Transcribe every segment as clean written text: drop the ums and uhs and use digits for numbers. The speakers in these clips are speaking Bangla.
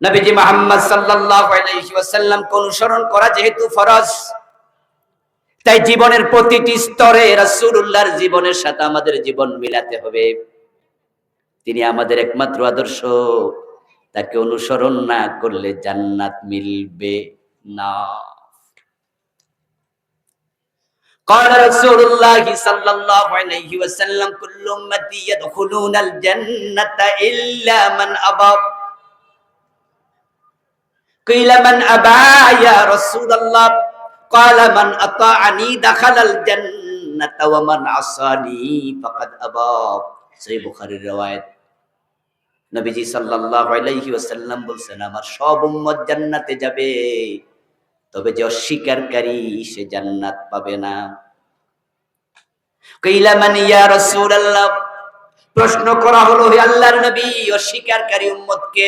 নবীজি মুহাম্মদ সাল্লাল্লাহু আলাইহি ওয়াসাল্লামকে অনুসরণ করা যেহেতু ফরজ, তাই জীবনের প্রতিটি স্তরে রাসূলুল্লাহর জীবনের সাথে আমাদের জীবন মিলাতে হবে। তিনি আমাদের একমাত্র আদর্শ, তাকে অনুসরণ না করলে জান্নাত মিলবে না। قال رسول الله صلى الله عليه وسلم كل امتي يدخلون الجنة إلا من أبى قيل من أبى يا رسول الله قال من أطاعني دخل الجنة ومن عصاني فقد أبى সহিহ বুখারীর riwayat। নবীজি সাল্লাল্লাহু আলাইহি ওয়াসাল্লাম বলেন, আমার সব উম্মত জান্নাতে যাবে, তবে যে অস্বীকারী সে জান্নাত পাবে না। কিলা মান ইয়া রাসূলুল্লাহ, প্রশ্ন করা হলো, হে আল্লাহর নবী, অস্বীকারী উম্মতকে?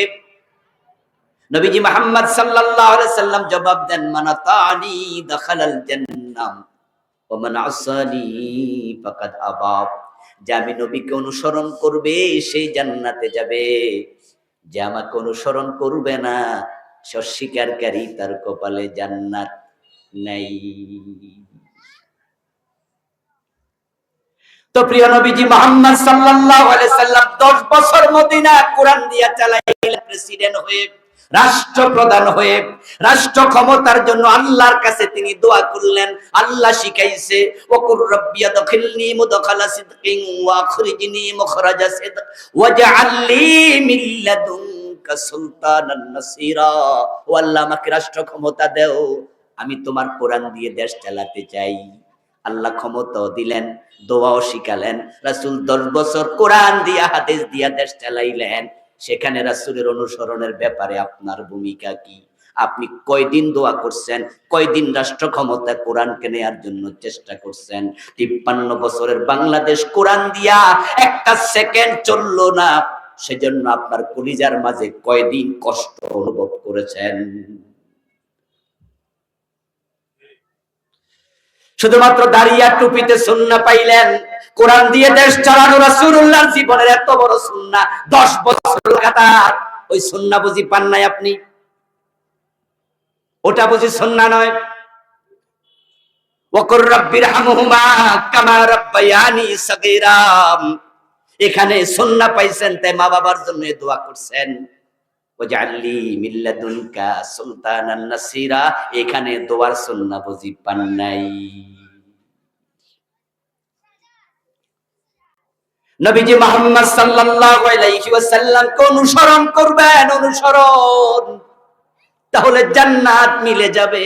নবীজি মুহাম্মদ সাল্লাল্লাহু আলাইহি সাল্লাম জবাব দেন, মান আতানি দাখালাল জান্নাহ ওয়া মান আসানি ফাকাদ আবা। যে আমি নবীকে অনুসরণ করবে সেই জান্নাতে যাবে, যে আমাকে অনুসরণ করবে না সে অস্বীকারী, তার কপালে জান্নাত নাই। তো প্রিয় নবীজি মুহাম্মদ সাল্লাল্লাহু আলাইহি সাল্লাম 10 বছর মদিনা কোরআন দিয়া চালাইলেন, প্রেসিডেন্ট হয়ে, রাষ্ট্রপ্রধান হয়ে, রাষ্ট্র ক্ষমতার জন্য আল্লাহর কাছে তিনি দোয়া করলেন। আল্লাহ শিখাইছে, ওকুর রব্বি আদখিলনি মুদখালা সিদকিন ওয়া আখরিজনি মুখরাজা সিদক ওয়াজআলনি মিন লাদুনকা সুলতানান নাসীরা। ও আল্লাহ, আমাকে রাষ্ট্র ক্ষমতা দাও, আমি তোমার কোরআন দিয়ে দেশ চালাতে চাই। আল্লাহ ক্ষমতাও দিলেন, দোয়াও শিখালেন। রাসূল 10 বছর কোরআন দিয়া হাদিস দিয়া দেশ চালাইলেন। সেখানে রাসূলের অনুসরণের ব্যাপারে আপনার ভূমিকা কি? আপনি কয়দিন দোয়া করছেন, কয়দিন রাষ্ট্র ক্ষমতা কোরআনকে নেয়ার জন্য চেষ্টা করছেন? 53 বছরের বাংলাদেশ কোরআন দিয়া একটা সেকেন্ড চললো না, সেজন্য আপনার কলিজার মাঝে কয়দিন কষ্ট অনুভব করেছেন? শুধুমাত্র দাঁড়িয়ে টুপিতে সুন্নাহ পাইলেন, কোরআন দিয়ে দেশ চালানো রাসূলুল্লাহর জীবনের এত বড় সুন্নাহ 10 বছর লাগাতার, ওই সুন্নাহ বুঝি পান নাই আপনি? ওটা বুঝি সুন্নাহ নয়? ওয়াকুর রাব্বিরহামহুমা কামা রাব্বায়ানি সাগীরা। এখানে সুন্নাহ পাইছেন, তাই মা বাবার জন্য দোয়া করছেন, ওয়াজআলনি মিন লাদুনকা সুলতানান নাসীরা। এখানে দোয়ার সুন্নাহ বুঝি পান নাই? নবীজি মুহাম্মদ সাল্লাল্লাহু আলাইহি ওয়াসাল্লামকে অনুসরণ করবেন, অনুসরণ, তাহলে জান্নাত মিলে যাবে।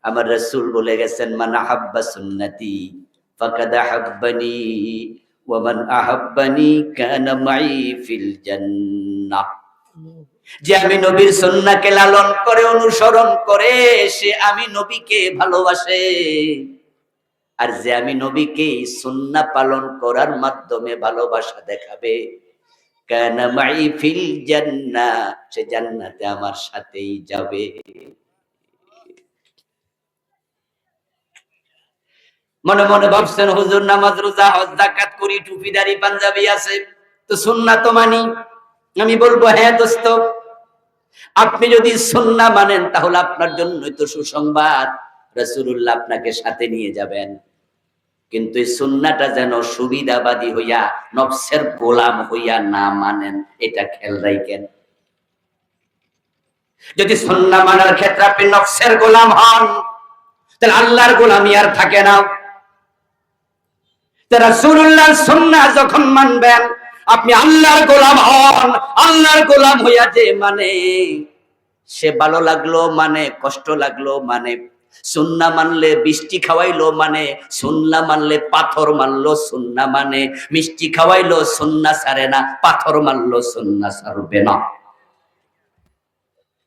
আমার রাসূল বলে গেছেন, মান আহাব্বা সুন্নতি ফাকাদ আহাব্বানি ওয়া মান আহাব্বানি কানা মাই ফিল জান্নাহ। যে আমি নবীর সুন্নাহকে লালন করে অনুসরণ করে, সে আমি নবীকে ভালোবাসে। আর যে আমি নবীকে সুন্নাহ পালন করার মাধ্যমে ভালোবাসা দেখাবে, কানা মাই ফিল জান্নাহ, সে জান্নাতে আমার সাথেই যাবে। মনে মনে ভাবছেন, হুজুর নামাজ রোজা হজ যাকাত করি, টুপিদারি পাঞ্জাবি আছে, তো সুন্নাহ তো মানি। আমি বলবো, হ্যাঁ দোস্ত, আপনি যদি সুন্নাহ মানেন তাহলে আপনার জন্যই তো সুসংবাদ, রাসূলুল্লাহ আপনাকে সাথে নিয়ে যাবেন। কিন্তু এই সুন্নাহটা যেন সুবিধাবাদী হইয়া, নফসের গোলাম হইয়া না মানেন, এটা খেয়াল রাখেন। যদি সুন্নাহ মানার ক্ষেত্রে আপনি নফসের গোলাম হন, তাহলে আল্লাহর গোলামি আর থাকে না। রাসূলুল্লাহর সুন্নাহ যখন মানবেন, আপনি আল্লাহর গোলাম হন। আল্লাহর গোলাম হইয়া যে মানে, সে ভালো লাগলো মানে, কষ্ট লাগলো মানে, সুন্নাহ মানলে বৃষ্টি খাওয়াইলো মানে, সুন্নাহ মানলে পাথর মারলো, সুন্নাহ মানে মিষ্টি খাওয়াইলো, সুন্নাহ ছাড়ে না, পাথর মারলো, সুন্নাহ ছাড়বে না।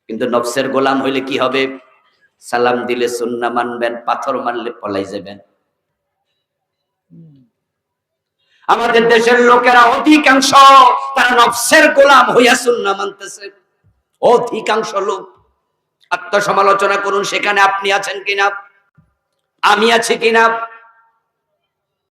কিন্তু নফসের গোলাম হইলে কি হবে? সালাম দিলে সুন্নাহ মানবেন, পাথর মারলে পলাই যাবেন। আমাদের দেশের লোকেরা অধিকাংশ তারা নফসের গোলাম হইয়া সুন্নাহ মানতেছে। অধিকাংশ লোক। আত্মসমালোচনা করুন, সেখানে আপনি আছেন কিনা, আমি আছি কিনা।